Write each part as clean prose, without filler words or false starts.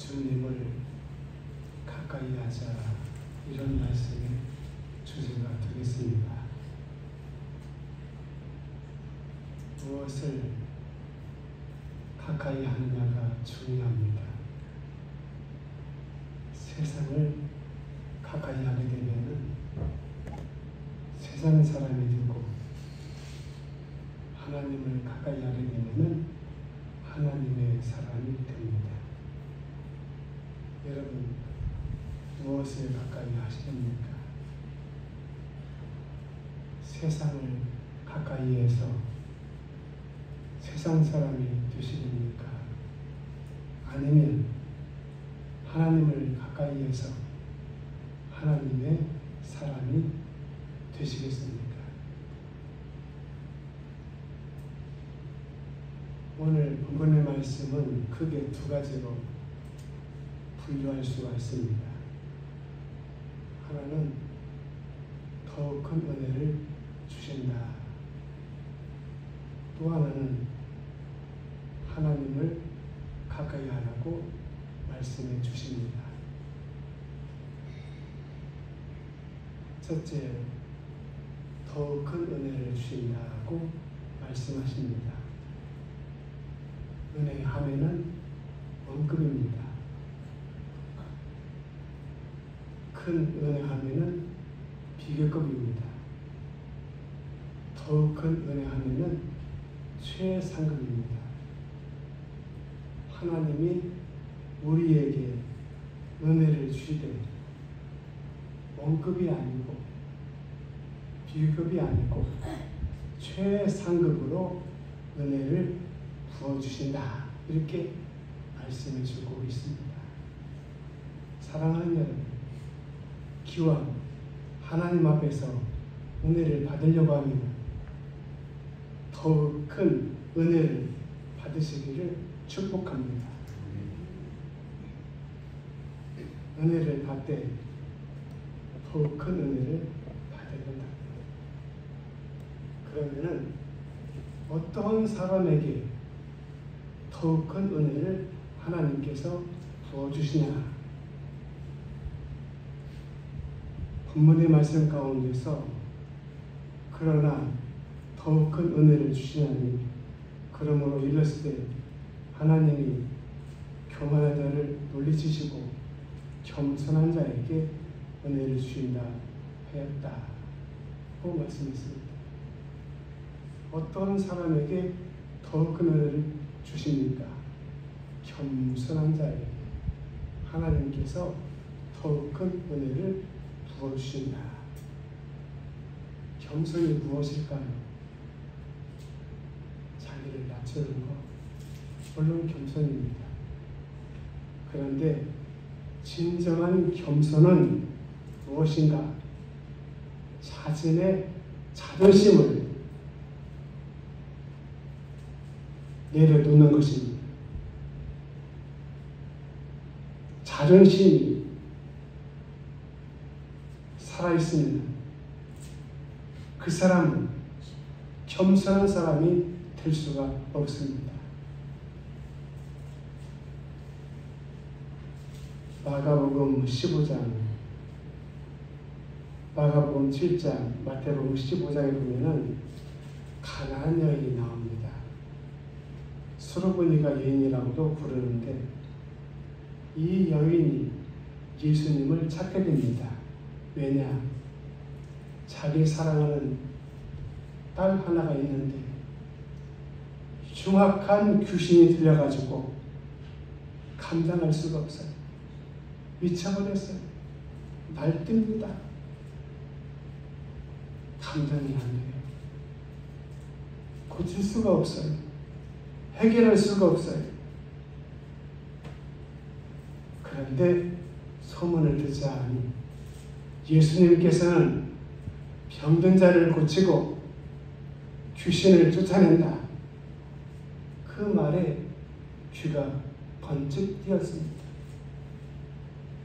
주님을 가까이 하자, 이런 말씀의 주제가 되겠습니다. 무엇을 가까이 하느냐가 중요합니다. 세상을 가까이 하게 되면 세상 사람이 되고, 하나님을 가까이 하게 되면 하나님의 사람이 됩니다. 여러분, 무엇을 가까이 하시렵니까? 세상을 가까이 해서 세상 사람이 되시렵니까? 아니면 하나님을 가까이 해서 하나님의 사람이 되시겠습니까? 오늘 본문의 말씀은 크게 두 가지로 분류할 수가 있습니다. 하나는 더욱 큰 은혜를 주신다. 또 하나는 하나님을 가까이 하라고 말씀해 주십니다. 첫째, 더욱 큰 은혜를 주신다고 말씀하십니다. 은혜 하면은 원급입니다. 큰 은혜 하면은 비교급입니다. 더욱 큰 은혜 하면은 최상급입니다. 하나님이 우리에게 은혜를 주시되 원급이 아니고 비급이 아니고 최상급으로 은혜를 부어주신다, 이렇게 말씀해 주고 있습니다. 사랑하는 여러분, 기왕 하나님 앞에서 은혜를 받으려고 하면 더욱 큰 은혜를 받으시기를 축복합니다. 은혜를 받되 더욱 큰 은혜를 받아야 된다. 그러면은 어떠한 사람에게 더욱 큰 은혜를 하나님께서 부어주시냐? 본문의 말씀 가운데서 그러나 더욱 큰 은혜를 주시나니 그러므로 일렀을 때 하나님이 교만한 자를 놀리시고 겸손한 자에게 은혜를 주신다 하였다고 말씀했습니다. 어떤 사람에게 더욱 큰 은혜를 주십니까? 겸손한 자에게 하나님께서 더욱 큰 은혜를 부어주신다. 겸손이 무엇일까요? 자기를 낮추는 것, 물론 겸손입니다. 그런데 진정한 겸손은 무엇인가? 자신의 자존심을 내려놓는 것입니다. 자존심이 살아있으면 그 사람은 겸손한 사람이 될 수가 없습니다. 마가복음 15장, 마가복음 7장, 마태복음 15장에 보면은 가나안 여인이 나옵니다. 수르보니가 여인이라고도 부르는데 이 여인이 예수님을 찾게 됩니다. 왜냐? 자기 사랑하는 딸 하나가 있는데 흉악한 귀신이 들려가지고 감당할 수가 없어요. 미쳐버렸어요. 날듭니다. 감당이 안 돼요. 고칠 수가 없어요. 해결할 수가 없어요. 그런데 소문을 듣자 하니 예수님께서는 병든 자를 고치고 귀신을 쫓아낸다. 그 말에 귀가 번쩍 뛰었습니다.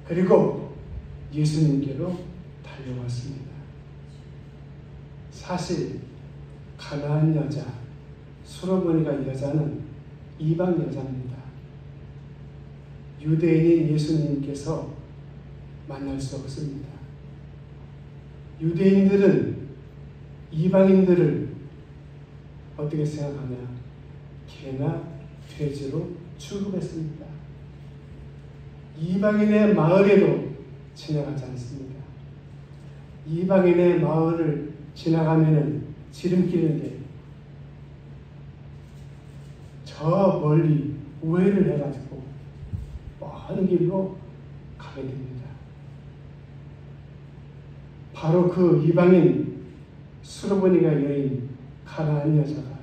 그리고 예수님께로 달려왔습니다. 사실 가나안 여자, 수르보니가 여자는 이방 여자입니다. 유대인인 예수님께서 만날 수 없습니다. 유대인들은 이방인들을 어떻게 생각하냐? 개나 돼지로 취급했습니다. 이방인의 마을에도 지나가지 않습니다. 이방인의 마을을 지나가면은 지름길인데 저 멀리 우회를 해가지고 먼 길로 가게 됩니다. 바로 그 이방인 수르보니가 여인 가나안 여자가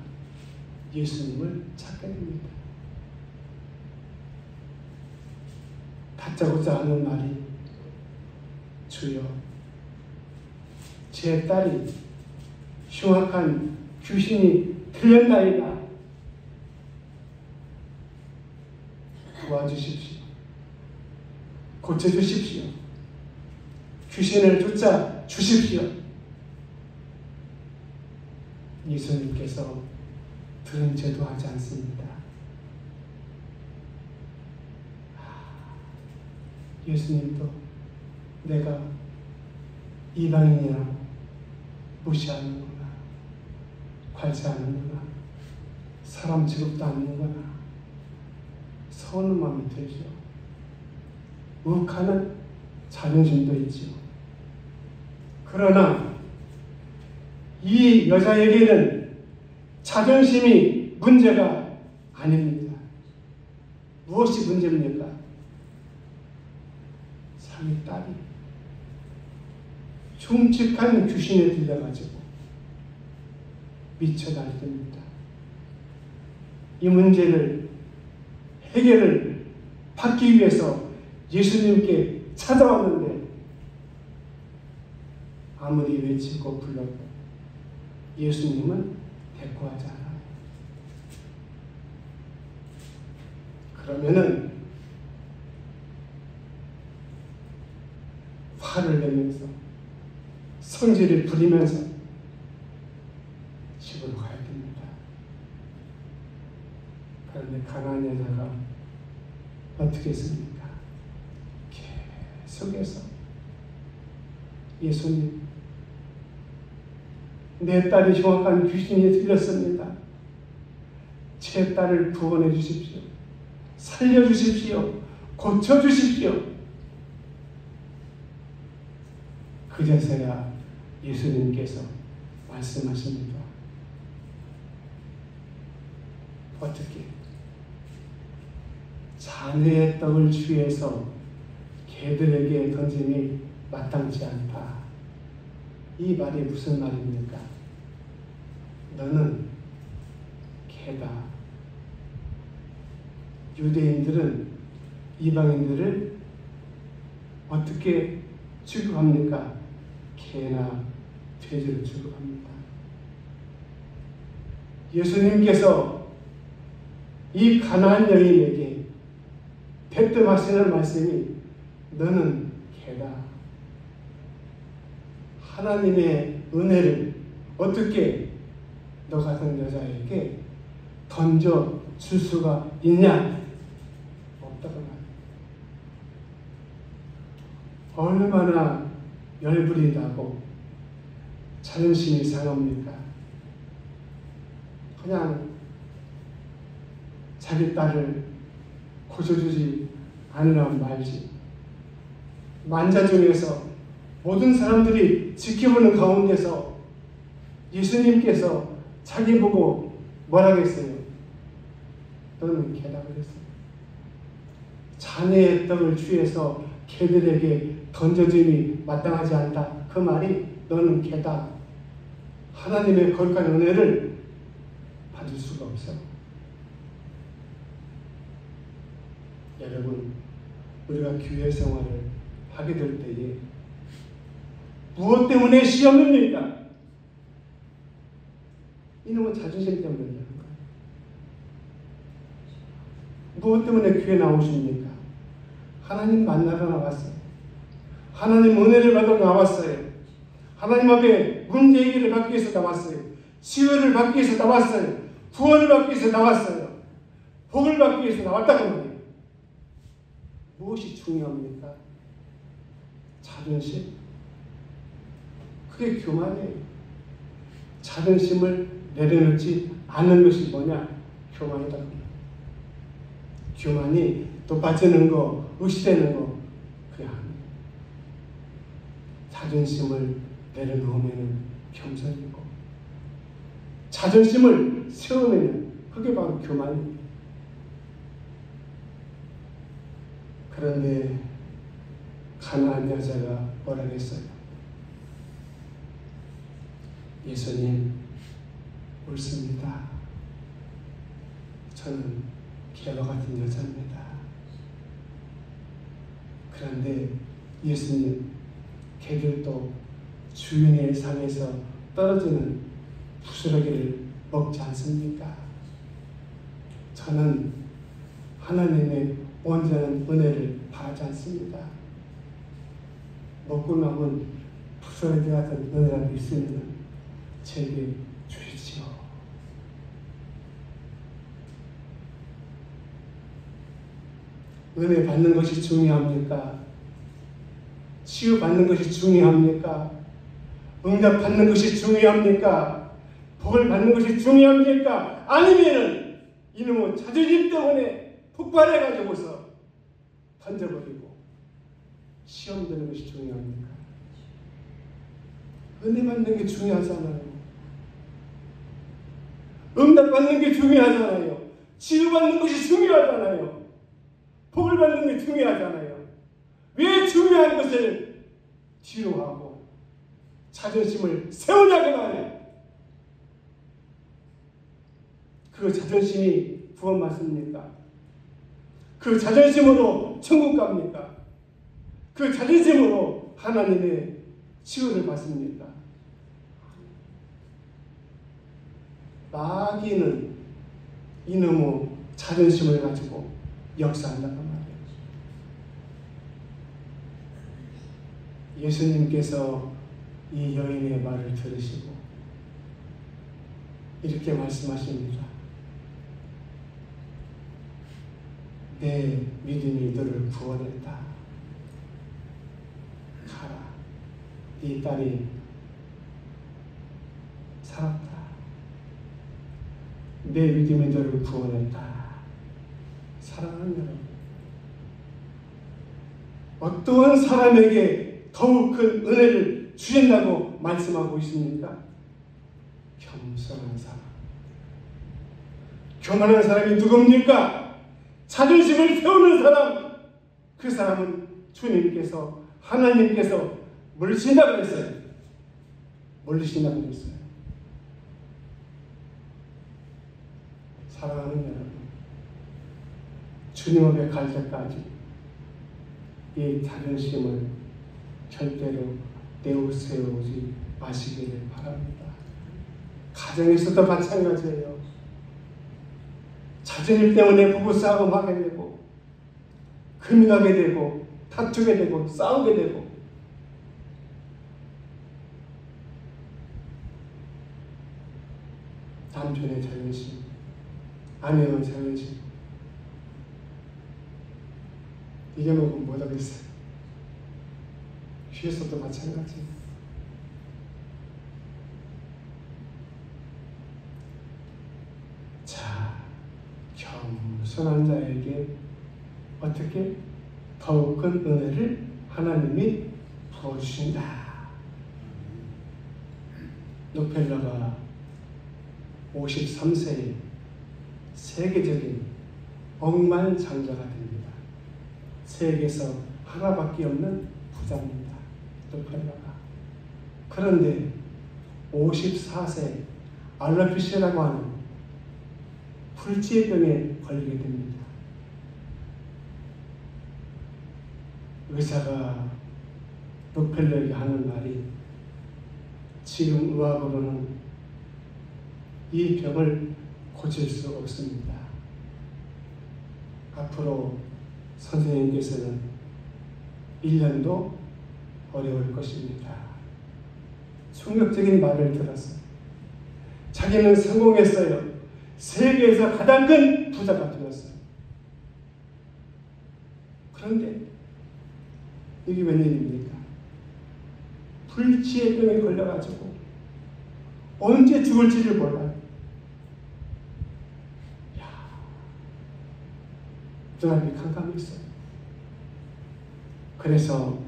예수님을 찾게 됩니다. 다짜고짜 하는 말이, 주여, 제 딸이 흉악한 귀신이 들렸나이다. 도와주십시오. 고쳐주십시오. 귀신을 쫓아 주십시오. 예수님께서 들은 죄도 하지 않습니다. 예수님도 내가 이방인이라고 무시하는구나, 관시하는구나, 사람 취급도 않는구나, 서운한 마음이 들죠. 욱하는 자존심도 있죠. 그러나 이 여자에게는 자존심이 문제가 아닙니다. 무엇이 문제입니까? 자기 딸이 흉측한 귀신에 들려가지고 미쳐 날듭니다. 이 문제를 해결을 받기 위해서 예수님께 찾아왔는데 아무리 외치고 불러도 예수님은 대꾸하지 않아요. 그러면은 화를 내면서 성질을 부리면서 집으로 가야 됩니다. 그런데 가나안 여자가 어떻게 했습니까? 계속해서 예수님, 내 딸이 흉악한 귀신이 들렸습니다. 제 딸을 구원해 주십시오. 살려 주십시오. 고쳐 주십시오. 그제서야 예수님께서 말씀하십니다. 어떻게? 자네의 떡을 취해서 개들에게 던짐이 마땅치 않다. 이 말이 무슨 말입니까? 너는 개다. 유대인들은 이방인들을 어떻게 취급합니까? 개나 돼지를 취급합니다. 예수님께서 이 가나안 여인에게 대뜸하시는 말씀이 너는 개다. 하나님의 은혜를 어떻게 너 같은 여자에게 던져 줄 수가 있냐? 없다고 말이에요. 얼마나 열불이 나고 자존심이 상합니까? 그냥 자기 딸을 고쳐주지 않으란 말지. 만자 중에서 모든 사람들이 지켜보는 가운데서 예수님께서 자기 보고 뭐라겠어요? 너는 개다 그랬어요. 자네의 떡을 취해서 개들에게 던져짐이 마땅하지 않다. 그 말이 너는 개다. 하나님의 거룩한 은혜를 받을 수가 없어. 여러분, 우리가 교회 생활을 하게 될 때에 무엇 때문에 시험입니까? 이놈은 자존심 때문에 그러는 거예요. 무엇 때문에 교회 나오십니까? 하나님 만나러 나왔어요. 하나님 은혜를 받으러 나왔어요. 하나님 앞에 문제 해결을 받기 위해서 나왔어요. 치유를 받기 위해서 나왔어요. 구원을 받기 위해서 나왔어요. 복을 받기 위해서 나왔다는 거예요. 무엇이 중요합니까? 자존심? 그게 교만이에요. 자존심을 내려놓지 않는 것이 뭐냐? 교만이다. 교만이 높아지는 거, 의시되는 거, 그게 아니에요. 자존심을 내려놓으면 겸손이고, 자존심을 세우면 그게 바로 교만입니다. 그런데 가나안 여자가 뭐라 했어요? 예수님, 옳습니다. 저는 개와 같은 여자입니다. 그런데 예수님, 개들도 주인의 상에서 떨어지는 부스러기를 먹지 않습니까? 저는 하나님의 온전한 은혜를 바라지 않습니다. 먹고 남은 부스러기 같은 은혜라도 있으면 제게 주십시오. 은혜 받는 것이 중요합니까? 치유받는 것이 중요합니까? 응답 받는 것이 중요합니까? 복을 받는 것이 중요합니까? 아니면은 이놈의 자존심 때문에 폭발해가지고서 던져버리고 시험 드는 것이 중요합니까? 은혜 받는 게 중요하잖아요. 응답 받는 게 중요하잖아요. 치유받는 것이 중요하잖아요. 복을 받는 게 중요하잖아요. 왜 중요한 것을 뒤로 하고 자존심을 세우냐고 말해요. 그 자존심이 구원받습니까? 그 자존심으로 천국 갑니까? 그 자존심으로 하나님의 치유를 받습니까? 마귀는 이놈의 자존심을 가지고 역사한다고 말이에요. 예수님께서 이 여인의 말을 들으시고 이렇게 말씀하십니다. 내 믿음이 너를 구원했다. 가라. 네 딸이 살았다. 내 믿음이 너를 구원했다. 사랑하는 여러분, 어떠한 사람에게 더욱 큰 은혜를 주신다고 말씀하고 있습니까? 겸손한 사람. 교만한 사람이 누굽니까? 자존심을 세우는 사람. 그 사람은 주님께서, 하나님께서 물리신다고 그랬어요. 물리신다고 그랬어요. 사랑하는 여러분, 주님 앞에 갈 때까지 이 자존심을 절대로 내어세우지 마시기를 바랍니다. 가정에서도 마찬가지예요. 자존심 때문에 부부싸움 하게 되고 금인하게 되고 다투게 되고 싸우게 되고 남편의 자존심, 아내의 자존심 이겨놓고 못하겠어요. 뒤에서도 마찬가지예요. 자, 겸손한 자에게 어떻게 더욱 큰 은혜를 하나님이 부어주신다. 록펠러가 53세에 세계적인 억만장자가 됩니다. 세계에서 하나밖에 없는 부자입니다. 록펠러가. 그런데 54세 알로피시라고 하는 불치병에 걸리게 됩니다. 의사가 록펠러에게 하는 말이 지금 의학으로는 이 병을 고칠 수 없습니다. 앞으로 선생님께서는 1년도 어려울 것입니다. 충격적인 말을 들었어요. 자기는 성공했어요. 세계에서 가장 큰 부자가 되었어요. 그런데 이게 웬일입니까? 불치의 병에 걸려가지고 언제 죽을지를 몰라요. 눈앞이 캄캄했어요. 그래서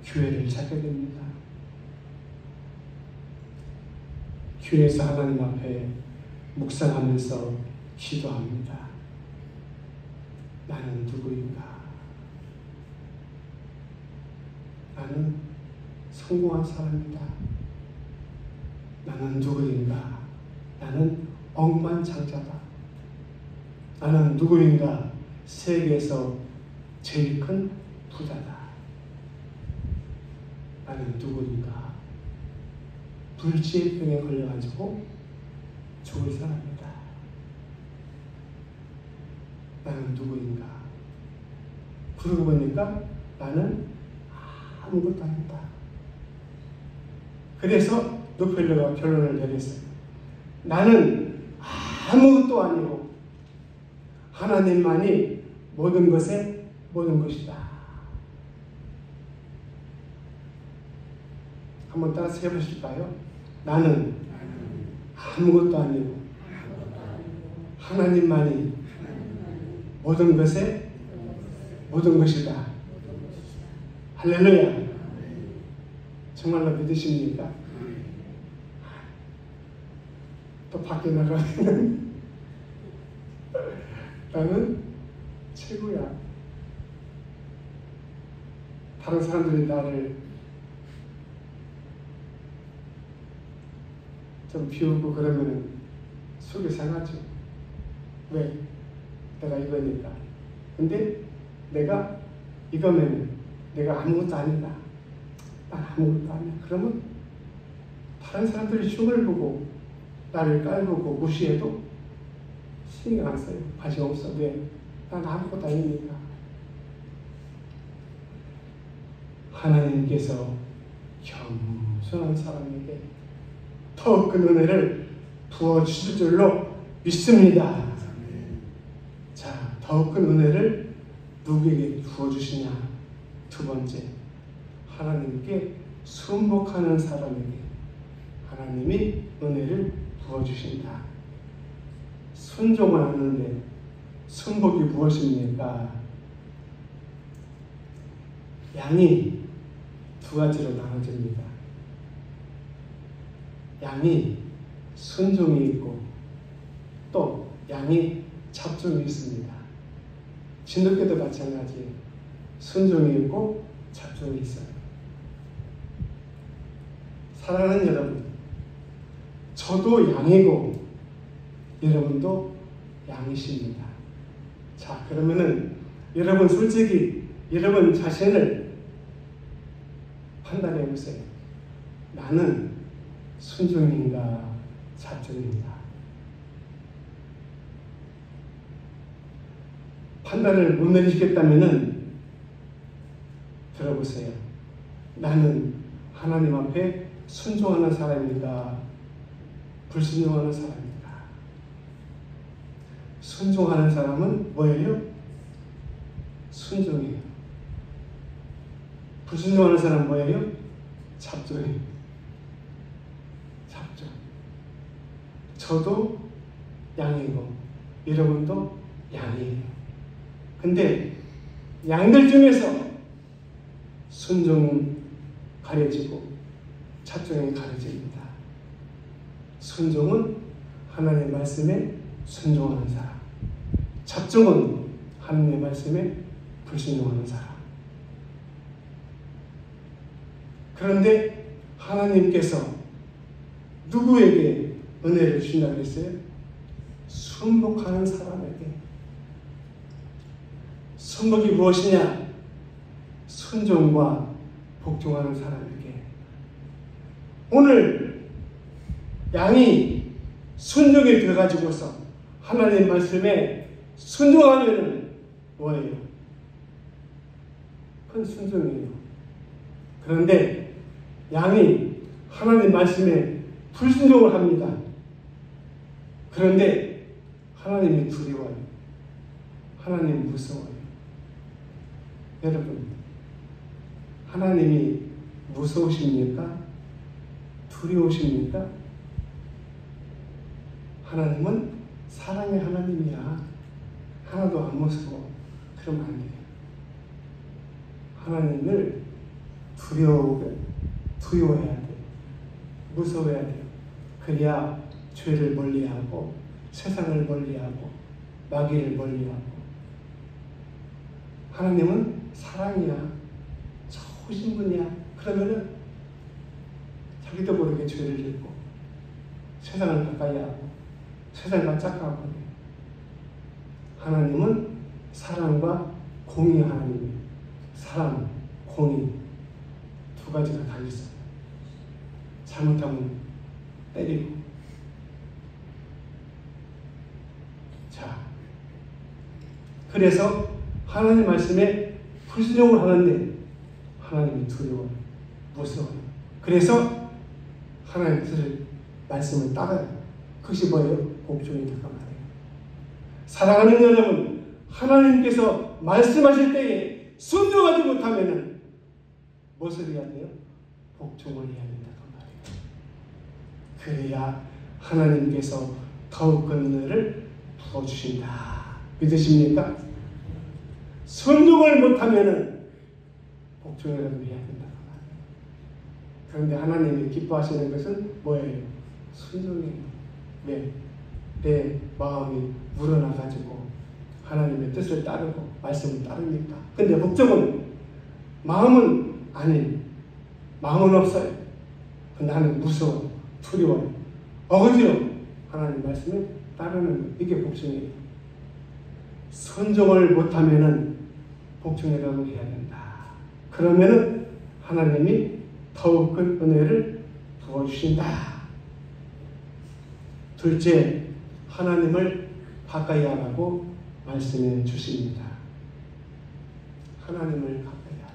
교회를 찾게 됩니다. 교회에서 하나님 앞에 묵상하면서 기도합니다. 나는 누구인가? 나는 성공한 사람이다. 나는 누구인가? 나는 억만장자다. 나는 누구인가? 세계에서 제일 큰 부자다. 나는 누구인가? 불치의 병에 걸려가지고 죽을 사람이다. 나는 누구인가? 그러고 보니까 나는 아무것도 아니다. 그래서 노펠러가 결론을 내렸어요. 나는 아무것도 아니고 하나님만이 모든 것의 모든 것이다. 한번 따라서 해보실까요? 나는 아무것도 아니고 하나님만이 모든 것의 모든 것이다. 할렐루야. 정말로 믿으십니까? 또 밖에 나가면 나는 최고야. 다른 사람들이 나를 좀 비우고 그러면 속이 상하죠. 왜? 내가 이거니까. 근데 내가 이거면 내가 아무것도 아니다. 난 아무것도 아니야. 그러면 다른 사람들이 흉을 보고 나를 깔보고 무시해도 신경 안 써요. 관심 없어. 왜? 난 아무것도 아니니까. 하나님께서 겸손한 사람에게 더 큰 은혜를 부어주실 줄로 믿습니다. 자, 더 큰 은혜를 누구에게 부어주시냐? 두 번째, 하나님께 순복하는 사람에게 하나님이 은혜를 부어주신다. 순종을 하는데 순복이 무엇입니까? 양이 두 가지로 나눠집니다. 양이 순종이 있고 또 양이 잡종이 있습니다. 진돗개도 마찬가지예요. 순종이 있고 잡종이 있어요. 사랑하는 여러분, 저도 양이고 여러분도 양이십니다. 자, 그러면은 여러분 솔직히 여러분 자신을 판단해 보세요. 나는 순종인가 잡종인가? 판단을 못 내리시겠다면은 들어보세요. 나는 하나님 앞에 순종하는 사람인가 불순종하는 사람인가? 순종하는 사람은 뭐예요? 순종이에요. 불순종하는 사람은 뭐예요? 잡종이에요. 잡종. 저도 양이고 여러분도 양이에요. 근데 양들 중에서 순종은 가려지고 잡종이 가려집니다. 순종은 하나님의 말씀에 순종하는 사람, 잡종은 하나님의 말씀에 불순종하는 사람. 그런데 하나님께서 누구에게 은혜를 주신다고 했어요? 순복하는 사람에게. 순복이 무엇이냐? 순종과 복종하는 사람에게. 오늘 양이 순종이 되어가지고서 하나님 말씀에 순종하면 뭐예요? 큰 순종이에요. 그런데 양이 하나님 말씀에 불순종을 합니다. 그런데 하나님이 두려워요. 하나님 무서워요. 여러분, 하나님이 무서우십니까? 두려우십니까? 하나님은 사랑의 하나님이야. 하나도 안 무서워. 그러면 안 돼요. 하나님을 두려워해야 돼요. 무서워해야 돼요. 그래야 죄를 멀리하고 세상을 멀리하고 마귀를 멀리하고. 하나님은 사랑이야. 좋으신 분이야. 그러면은 자기도 모르게 죄를 짓고 세상을 가까이 하고 세상과 짝하고. 하나님은 사랑과 공의 하나님이에요. 사랑, 공의 두 가지가 다 있어요. 잘못하면 때리고. 자, 그래서 하나님 말씀에 불순종을 하는데 하나님이 두려워요. 무서워요. 그래서 하나님 뜻을 말씀을 따라요. 그것이 뭐예요? 복종이 될까 말이에요. 사랑하는 여러분, 하나님께서 말씀하실 때에 순종하지 못하면 무엇을 해야 돼요? 복종을 해야 된다고 말이에요. 그래야 하나님께서 더욱 큰 은혜를 부어주신다. 믿으십니까? 순종을 못하면 복종이라도 해야 된다고 말이에요. 그런데 하나님이 기뻐하시는 것은 뭐예요? 순종이에요. 왜? 내 마음이 우러나가지고 하나님의 뜻을 따르고 말씀을 따르니까. 근데 복종은 마음은 아닌, 마음은 없어요. 근데 나는 무서워, 두려워요. 억지로 하나님 말씀을 따르는 거. 이게 복종이에요. 순종을 못하면은 복종이라고 해야 된다. 그러면은 하나님이 더욱 큰 은혜를 부어주신다. 둘째, 하나님을 가까이 하라고 말씀해 주십니다. 하나님을 가까이 하라.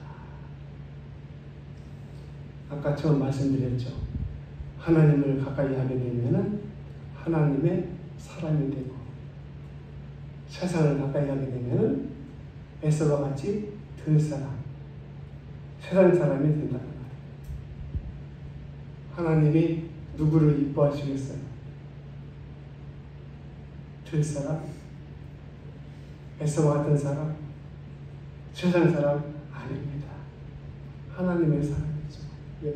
아까 처음 말씀드렸죠. 하나님을 가까이 하게 되면은 하나님의 사람이 되고, 세상을 가까이 하게 되면은 에서와 같이 들 사람, 세상 사람이 된다는 말이에요. 하나님이 누구를 이뻐하시겠어요? 들 사람, 에서와 같은 사람, 세상 사람 아닙니다. 하나님의 사람이죠. 예,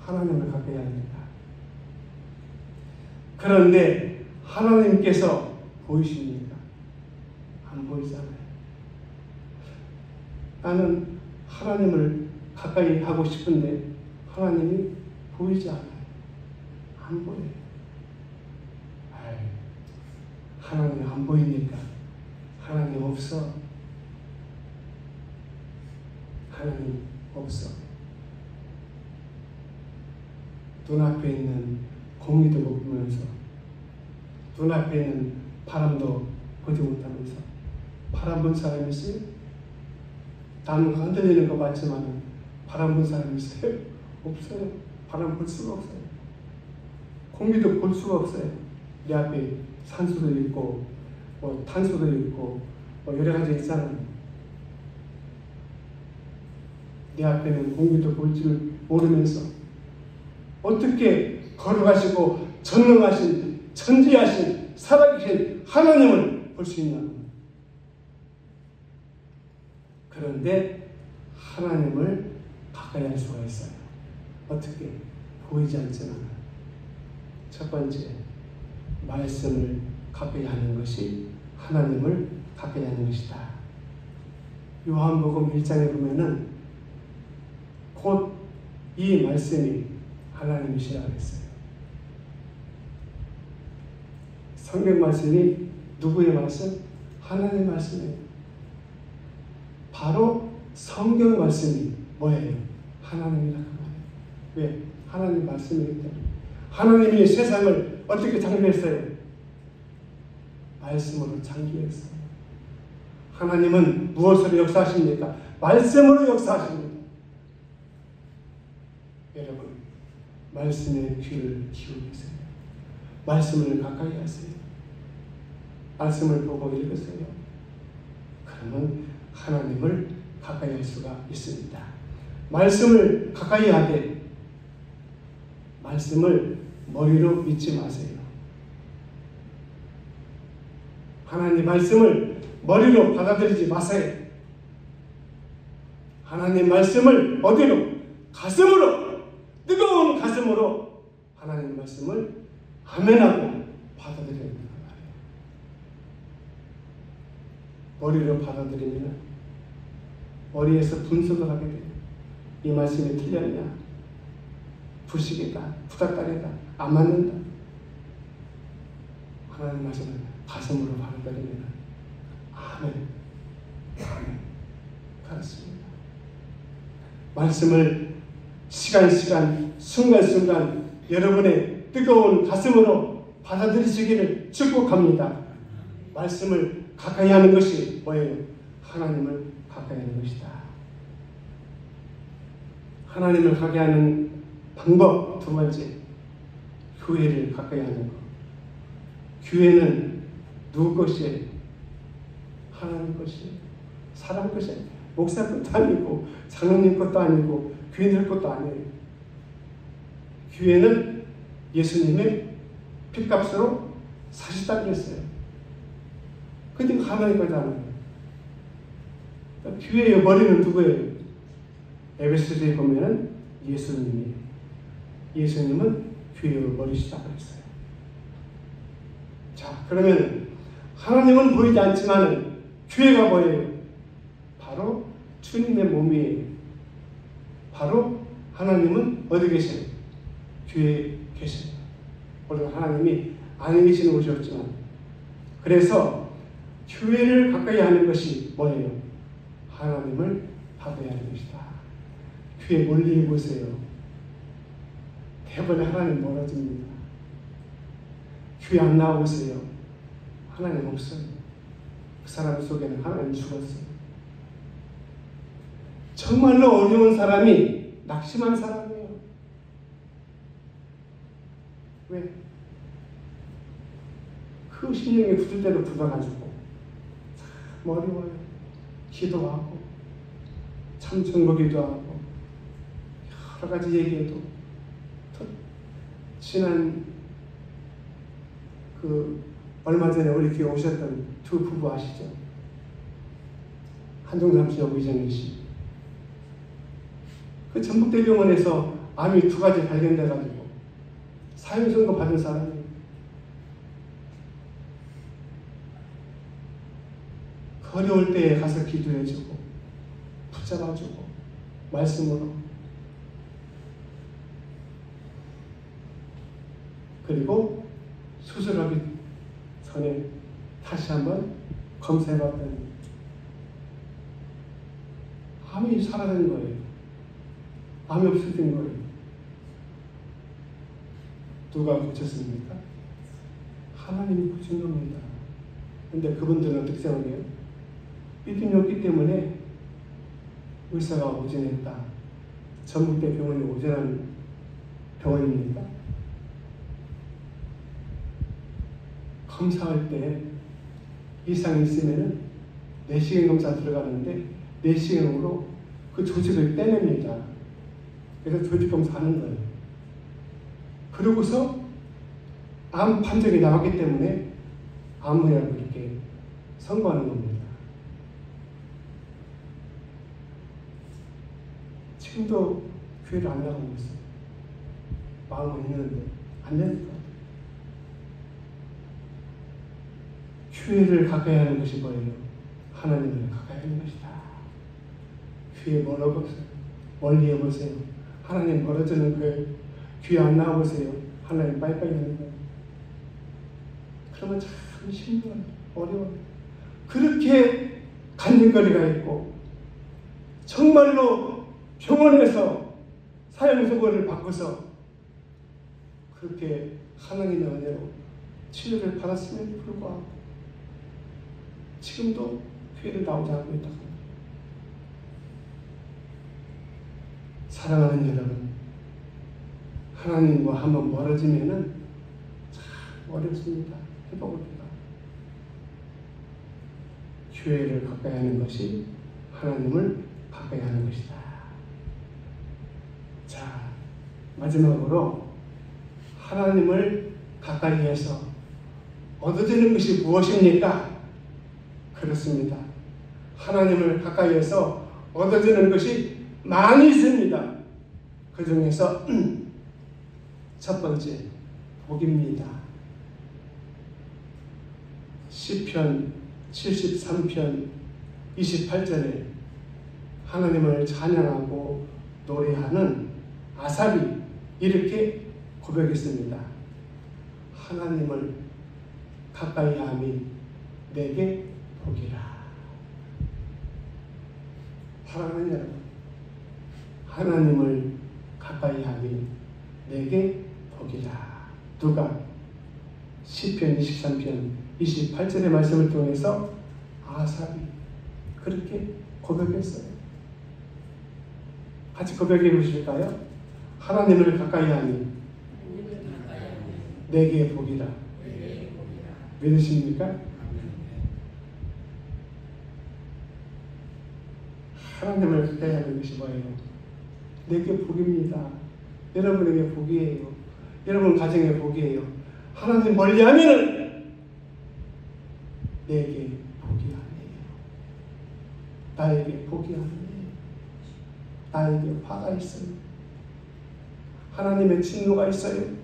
하나님을 가까이 합니다. 그런데 하나님께서 보이십니까? 안 보이잖아요. 나는 하나님을 가까이 하고 싶은데 하나님이 보이지 않아요. 안 보여요. 하나님 안 보이니까 하나님 없어. 하나님 없어. 눈앞에 있는 공기도 못 보면서, 눈앞에 있는 바람도 보지 못하면서 바람 본 사람이 있어요? 나무가 흔들리는 거 맞지만 바람 본 사람이 있어요? 없어요. 바람 볼 수가 없어요. 공기도 볼 수가 없어요. 내 앞에 산소도 있고 탄소도 있고 여러 가지 있잖아요. 내 앞에는 공기도 볼 줄 모르면서 어떻게 걸어가시고 전능하신 천지하신 살아계신 하나님을 볼 수 있냐고. 그런데 하나님을 가까이 할 수가 있어요. 어떻게? 보이지 않지만. 첫 번째, 말씀을 가까이 하는 것이 하나님을 가까이 하는 것이다. 요한복음 1장에 보면은 곧 이 말씀이 하나님이시라고 했어요. 성경 말씀이 누구의 말씀? 하나님의 말씀이에요. 바로 성경 말씀이 뭐예요? 하나님이라고 말해요. 왜? 하나님 말씀이기 때문에. 하나님이 세상을 어떻게 창조했어요? 말씀으로 창조했어요. 하나님은 무엇으로 역사하십니까? 말씀으로 역사하십니다. 여러분, 말씀에 귀를 기울이세요. 말씀을 가까이 하세요. 말씀을 보고 읽으세요. 그러면 하나님을 가까이 가까이 할 수가 있습니다. 말씀을 가까이 하되 말씀을 머리로 믿지 마세요. 하나님 말씀을 머리로 받아들이지 마세요. 하나님 말씀을 어디로? 가슴으로, 뜨거운 가슴으로 하나님 말씀을 아멘하고 받아들여야 된단 말이에요. 머리로 받아들이면 머리에서 분석을 하게 돼요. 이 말씀이 틀렸냐? 부식이다, 부닥다리다, 안 맞는다. 하나님 말씀을 가슴으로 받아들이면 아멘, 아멘. 그렇습니다. 말씀을 시간, 순간순간 여러분의 뜨거운 가슴으로 받아들이시기를 축복합니다. 말씀을 가까이 하는 것이 뭐예요? 하나님을 가까이 하는 것이다. 하나님을 가까이 하는 방법 두 번째, 교회를 가까이 하는 것. 교회는 누구 것이에요? 하나님 것이에요. 사람 것이에요. 목사 것도 아니고 장로님 것도 아니고 교인들 것도 아니에요. 교회는 예수님의 핏값으로 사셨다 그랬어요. 근데 하나님 거잖아요. 교회의 머리는 누구예요? 에베소서에 보면은 예수님이에요. 예수님은 교회의 머리시다 그랬어요. 자, 그러면 하나님은 보이지 않지만 교회가 뭐예요? 바로 주님의 몸이에요. 바로 하나님은 어디 계세요? 교회에 계세요. 물론 하나님이 안에 계시는 곳이 없지만, 그래서 교회를 가까이 하는 것이 뭐예요? 하나님을 가까이 하는 것이다. 교회 멀리 해보세요. 대번에 하나님 멀어집니다. 교회 안 나오세요. 하나님 없어요. 그 사람 속에는 하나님 죽었어요. 정말로 어려운 사람이 낙심한 사람이에요. 왜? 그 심령이 굳을 대로 굳어가지고 참 어려워요. 기도하고 참 정거기도 하고 여러 가지 얘기해도 지난 얼마 전에 우리 교회 오셨던 두 부부 아시죠? 한종삼 씨하고 이정희 씨. 그 전북대병원에서 암이 2가지 발견돼가지고 사형선고 받은 사람이에요. 그 어려울 때에 가서 기도해주고 붙잡아주고 말씀으로, 그리고 수술하기 전에 다시 한번 검사해봤더니 암이 사라진 거예요. 암이 없어진 거예요. 누가 고쳤습니까? 하나님이 고친 겁니다. 근데 그분들은 어떻게 생각해요? 믿음이 없기 때문에 의사가 오진했다. 전북대 병원이 오진한 병원입니까? 검사할 때 이상이 있으면 내시경 검사 들어가는데 내시경으로 그 조직을 떼냅니다. 그래서 조직 검사하는 거예요. 그러고서 암 판정이 나왔기 때문에 암이라고 이렇게 선고하는 겁니다. 지금도 교회를 안 나가고 있어요. 마음은 있는데 안 되니까. 교회를 가까이 하는 것이 뭐예요? 하나님을 가까이 하는 것이다. 교회 멀어보세요. 멀리 해보세요. 하나님 멀어지는 거예요. 교회 안 나와보세요. 하나님 빠이빠이 하는 거예요. 그러면 참 힘들어요. 어려워요. 그렇게 간증거리가 있고 정말로 병원에서 사형선고를 받고서 그렇게 하나님의 은혜로 치료를 받았음에도 불구하고 지금도 교회를 나오지 않고 있다고 합니다. 사랑하는 여러분, 하나님과 한번 멀어지면은 참 어렵습니다. 회복하기가. 교회를 가까이 하는 것이 하나님을 가까이 하는 것이다. 자, 마지막으로 하나님을 가까이 해서 얻어지는 것이 무엇입니까? 그렇습니다. 하나님을 가까이 해서 얻어지는 것이 많이 있습니다. 그 중에서 첫 번째, 복입니다. 시편 73편 28절에 하나님을 찬양하고 노래하는 아삽이 이렇게 고백했습니다. 하나님을 가까이 함이 내게 복이라. 사랑하는 여러분, 하나님을 가까이 함이 내게 복이라. 누가? 시편 23편 28절의 말씀을 통해서 아삽이 그렇게 고백했어요. 같이 고백해 보실까요? 하나님을 가까이 하니 내게 복이라. 믿으십니까? 하나님을 가까이 하는 것이 뭐예요? 내게 복입니다. 여러분에게 복이에요. 여러분 가정에 복이에요. 하나님 멀리하면은 내게 복이 아니에요. 나에게 복이 아니에요. 나에게 화가 있어요. 하나님의 진노가 있어요.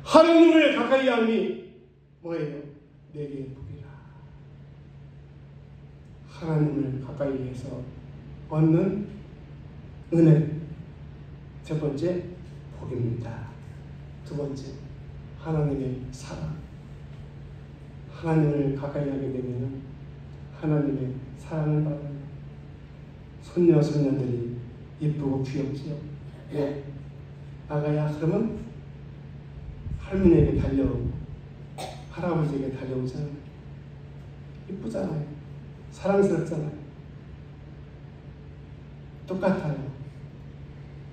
하나님을 가까이 함이 뭐예요? 내게 복이라. 하나님을 가까이 해서 얻는 은혜. 첫 번째, 복입니다. 두 번째, 하나님의 사랑. 하나님을 가까이 하게 되면 하나님의 사랑을 받아요. 손녀, 손녀들이 이쁘고 귀엽지요. 네. 나가야 그러면 할머니에게 달려오고 할아버지에게 달려오잖아요. 이쁘잖아요. 사랑스럽잖아요. 똑같아요.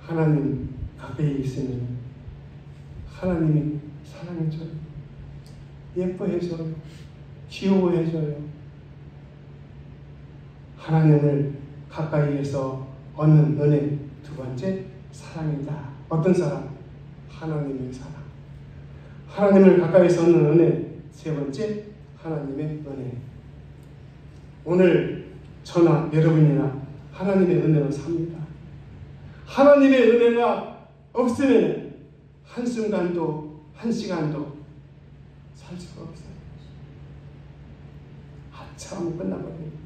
하나님 가까이 있으면 하나님이 사랑해줘요. 예뻐해줘요. 귀여워해줘요. 하나님을 가까이에서 얻는 은혜. 두 번째, 사랑이다. 어떤 사랑? 하나님의 사랑. 하나님을 가까이에서 얻는 은혜. 세 번째, 하나님의 은혜. 오늘 저나 여러분이나 하나님의 은혜로 삽니다. 하나님의 은혜가 없으면 한순간도 한시간도 살 수가 없어요. 아차하면 끝나버려요.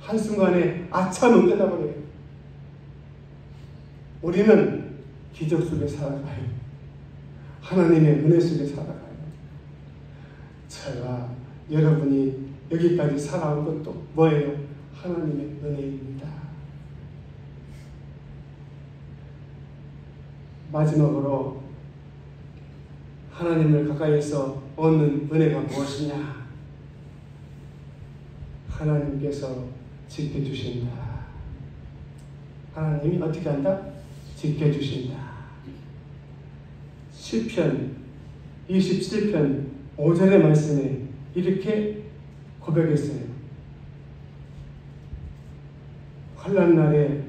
한순간에 아차하면 끝나버려요. 우리는 기적 속에 살아가요. 하나님의 은혜 속에 살아가요. 제가 여러분이 여기까지 살아온 것도 뭐예요? 하나님의 은혜입니다. 마지막으로 하나님을 가까이에서 얻는 은혜가 무엇이냐? 하나님께서 지켜주신다. 하나님이 어떻게 한다? 지켜주신다. 시편 27편 5절의 말씀에 이렇게 고백했어요. 환난 날에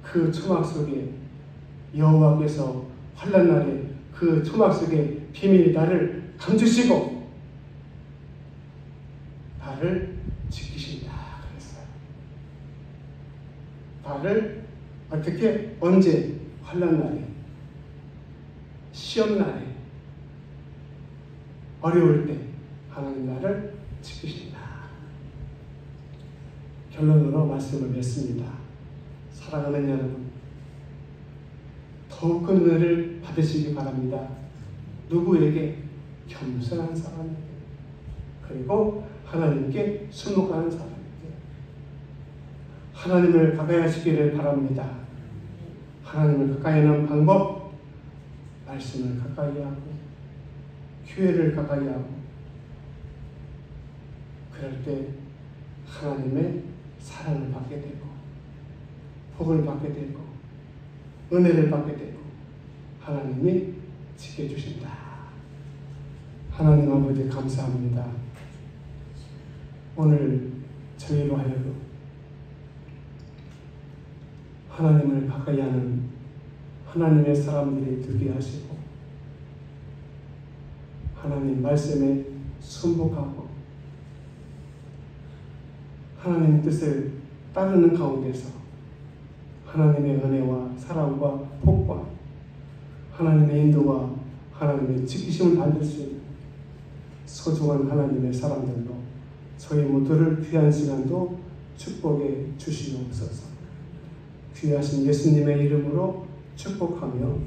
그 초막 속에 여호와께서 환난 날에 그 초막 속에 비밀 나를 감추시고 나를 지키신다 그랬어요. 나를 어떻게 언제? 환난 날에, 시험 날에, 어려울 때 하나님 나를 지키신다. 결론으로 말씀을 맺습니다. 사랑하는 여러분, 더욱 큰 은혜를 받으시기 바랍니다. 누구에게? 겸손한 사람에게, 그리고 하나님께 순종하는 사람에게 하나님을 가까이 하시기를 바랍니다. 하나님을 가까이 하는 방법, 말씀을 가까이 하고 교회를 가까이 하고, 그럴 때 하나님의 사랑을 받게 되고 복을 받게 되고 은혜를 받게 되고 하나님이 지켜주신다. 하나님 아버지 감사합니다. 오늘 저희로 하여금 하나님을 가까이 하는 하나님의 사람들이 되게 하시고 하나님 말씀에 순복하고 하나님 뜻을 따르는 가운데서 하나님의 은혜와 사랑과 복과 하나님의 인도와 하나님의 지키심을 받을 수 있는 소중한 하나님의 사람들로 저희 모두를 귀한 시간도 축복해 주시옵소서. 귀하신 예수님의 이름으로 축복하며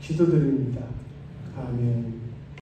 기도드립니다. 아멘.